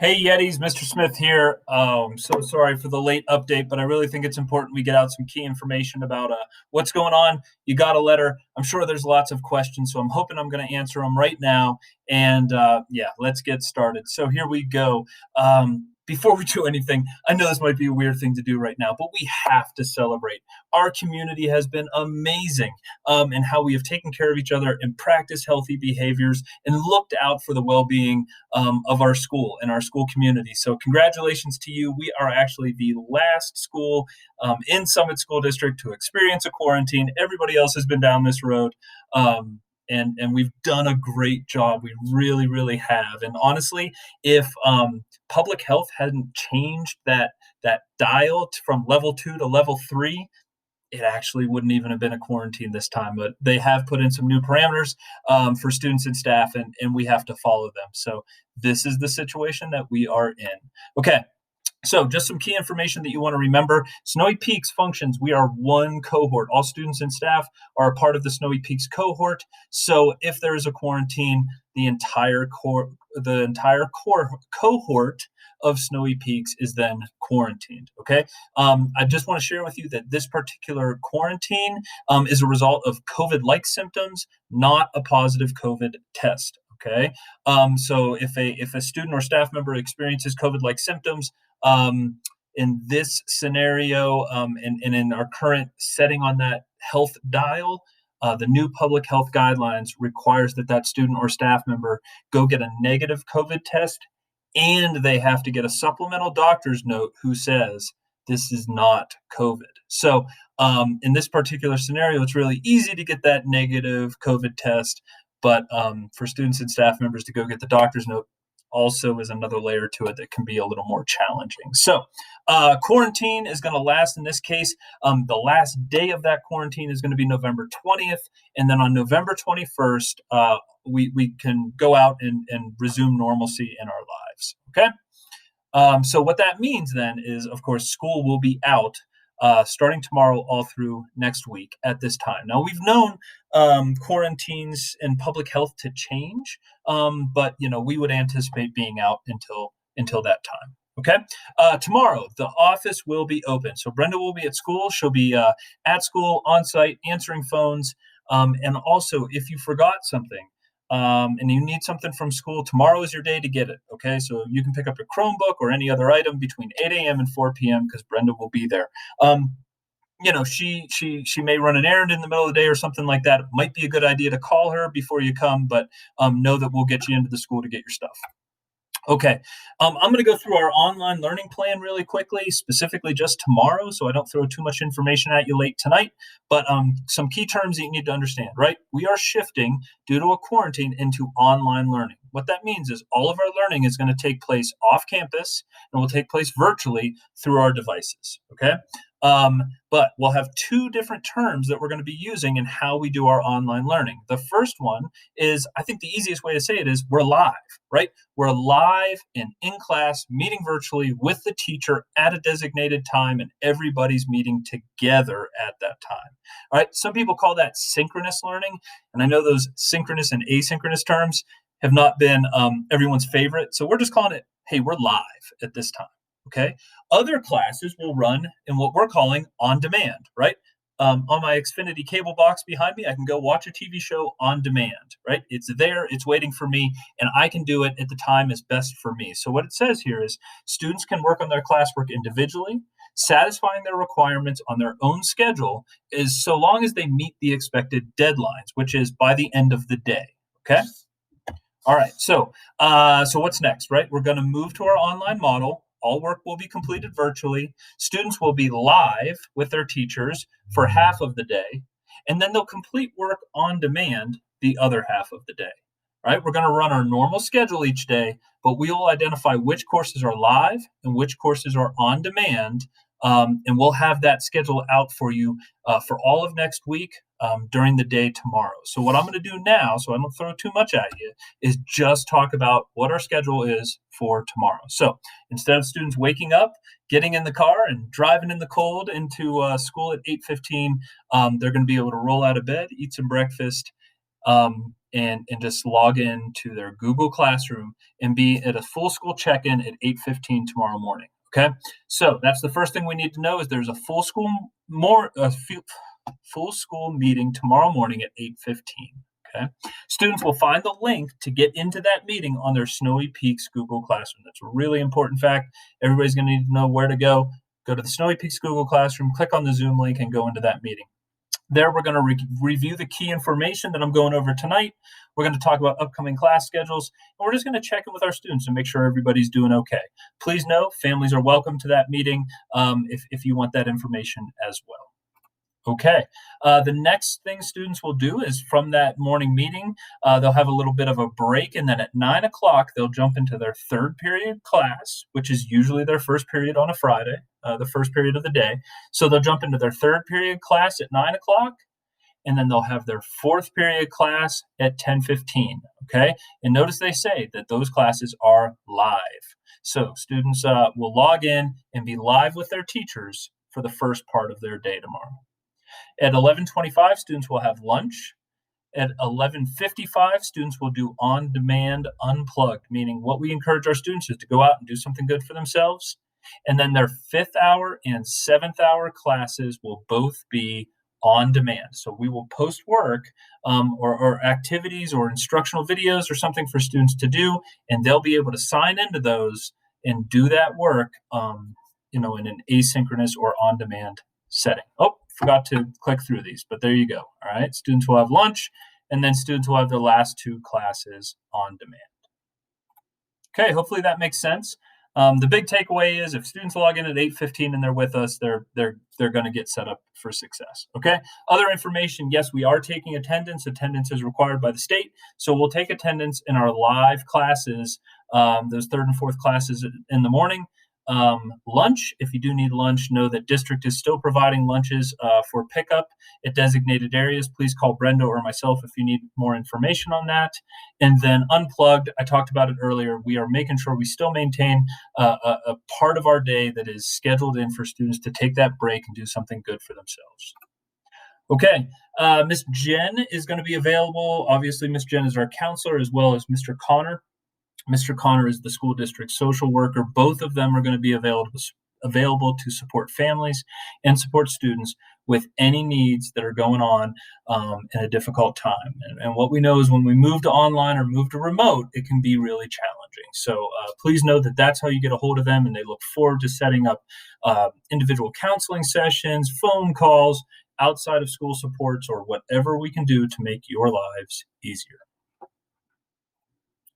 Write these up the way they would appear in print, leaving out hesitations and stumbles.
Hey Yetis, Mr. Smith here. So sorry for the late update, but I really think it's important we get out some key information about what's going on. You got a letter. I'm sure there's lots of questions, so I'm hoping I'm going to answer them right now. And yeah, let's get started. So here we go. Before we do anything, I know this might be a weird thing to do right now, but we have to celebrate. Our community has been amazing in how we have taken care of each other and practiced healthy behaviors and looked out for the well-being of our school and our school community. So congratulations to you. We are actually the last school in Summit School District to experience a quarantine. Everybody else has been down this road. And we've done a great job. We really, really have. And honestly, if public health hadn't changed that dial from level 2 to level 3, it actually wouldn't even have been a quarantine this time, but they have put in some new parameters for students and staff, and we have to follow them. So this is the situation that we are in. Okay, so just some key information that you want to remember. Snowy Peaks functions. We are one cohort. All students and staff are a part of the Snowy Peaks cohort. So if there is a quarantine, the entire cohort of Snowy Peaks is then quarantined. Okay. I just want to share with you that this particular quarantine is a result of COVID-like symptoms, not a positive COVID test. Okay. So if a student or staff member experiences COVID-like symptoms, in this scenario, and in our current setting on that health dial, the new public health guidelines requires that student or staff member go get a negative COVID test, and they have to get a supplemental doctor's note who says this is not COVID. So in this particular scenario, it's really easy to get that negative COVID test, but for students and staff members to go get the doctor's note also is another layer to it that can be a little more challenging. So quarantine is going to last, in this case, the last day of that quarantine is going to be November 20th. And then on November 21st, we can go out and resume normalcy in our lives. Okay. So what that means then is, of course, school will be out starting tomorrow all through next week at this time. Now, we've known quarantines and public health to change, but we would anticipate being out until that time. Okay. Tomorrow, the office will be open. So Brenda will be at school. She'll be at school, on site, answering phones. And also, if you forgot something, and you need something from school, tomorrow is your day to get it. Okay, so you can pick up a Chromebook or any other item between 8 a.m. and 4 p.m. because Brenda will be there. She may run an errand in the middle of the day or something like that. It might be a good idea to call her before you come, but know that we'll get you into the school to get your stuff. Okay, I'm going to go through our online learning plan really quickly, specifically just tomorrow, so I don't throw too much information at you late tonight. But some key terms that you need to understand, right? We are shifting due to a quarantine into online learning. What that means is all of our learning is going to take place off campus and will take place virtually through our devices. Okay. But we'll have two different terms that we're going to be using in how we do our online learning. The first one is, I think the easiest way to say it is, we're live, right? We're live and in class, meeting virtually with the teacher at a designated time, and everybody's meeting together at that time. All right. Some people call that synchronous learning. And I know those synchronous and asynchronous terms have not been everyone's favorite. So we're just calling it, hey, we're live at this time. Okay. Other classes will run in what we're calling on demand, right? On my Xfinity cable box behind me, I can go watch a TV show on demand, right? It's there, it's waiting for me, and I can do it at the time is best for me. So what it says here is students can work on their classwork individually, satisfying their requirements on their own schedule, is so long as they meet the expected deadlines, which is by the end of the day. Okay. All right. So what's next, right? We're going to move to our online model. All work will be completed virtually. Students will be live with their teachers for half of the day, and then they'll complete work on demand the other half of the day. Right? We're going to run our normal schedule each day, but we will identify which courses are live and which courses are on demand, and we'll have that schedule out for you for all of next week during the day tomorrow. So what I'm going to do now, so I don't throw too much at you, is just talk about what our schedule is for tomorrow. So instead of students waking up, getting in the car and driving in the cold into school at 8:15, they're going to be able to roll out of bed, eat some breakfast, and just log in to their Google Classroom and be at a full school check-in at 8:15 tomorrow morning. Okay, so that's the first thing we need to know is there's a full school meeting tomorrow morning at 8:15. Okay, students will find the link to get into that meeting on their Snowy Peaks Google Classroom. That's a really important fact. Everybody's going to need to know where to go. Go to the Snowy Peaks Google Classroom, click on the Zoom link, and go into that meeting. There, we're going to review the key information that I'm going over tonight. We're going to talk about upcoming class schedules, and we're just going to check in with our students and make sure everybody's doing okay. Please know families are welcome to that meeting if you want that information as well. Okay, the next thing students will do is from that morning meeting, they'll have a little bit of a break, and then at 9 o'clock, they'll jump into their third period class, which is usually their first period on a Friday, the first period of the day. So they'll jump into their third period class at 9 o'clock, and then they'll have their fourth period class at 10:15. Okay, and notice they say that those classes are live. So students will log in and be live with their teachers for the first part of their day tomorrow. At 11:25, students will have lunch. At 11:55, students will do on-demand unplugged, meaning what we encourage our students is to go out and do something good for themselves. And then their 5th hour and 7th hour classes will both be on demand. So we will post work or activities or instructional videos or something for students to do, and they'll be able to sign into those and do that work in an asynchronous or on-demand setting. Oh, forgot to click through these, but there you go. All right, students will have lunch, and then students will have their last 2 classes on demand. Okay, hopefully that makes sense. The big takeaway is if students log in at 8:15 and they're with us, they're going to get set up for success. Okay. Other information: yes, we are taking attendance. Attendance is required by the state, so we'll take attendance in our live classes, those third and fourth classes in the morning. Lunch, if you do need lunch, know that district is still providing lunches for pickup at designated areas. Please call Brenda or myself if you need more information on that. And then unplugged, I talked about it earlier. We are making sure we still maintain a part of our day that is scheduled in for students to take that break and do something good for themselves. Okay, Miss Jen is going to be available. Obviously, Miss Jen is our counselor, as well as Mr. Connor. Mr. Connor is the school district social worker. Both of them are going to be available to support families and support students with any needs that are going on in a difficult time. And what we know is when we move to online or move to remote, it can be really challenging. So please know that that's how you get a hold of them, and they look forward to setting up individual counseling sessions, phone calls, outside of school supports, or whatever we can do to make your lives easier.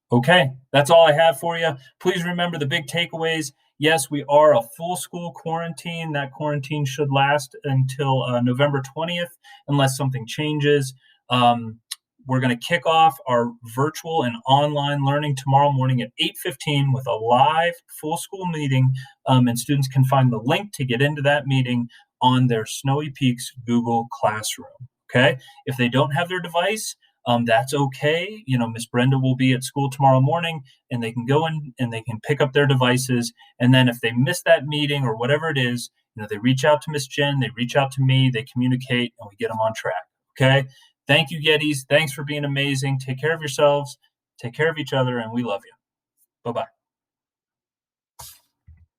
Okay, that's all I have for you. Please remember the big takeaways. Yes, we are a full school quarantine. That quarantine should last until November 20th, unless something changes. We're going to kick off our virtual and online learning tomorrow morning at 8:15 with a live full school meeting, and students can find the link to get into that meeting on their Snowy Peaks Google Classroom. Okay, if they don't have their device, that's okay. Miss Brenda will be at school tomorrow morning, and they can go in and they can pick up their devices. And then if they miss that meeting or whatever it is, they reach out to Miss Jen, they reach out to me, they communicate, and we get them on track. Okay. Thank you, Yetis. Thanks for being amazing. Take care of yourselves, take care of each other, and we love you. Bye-bye.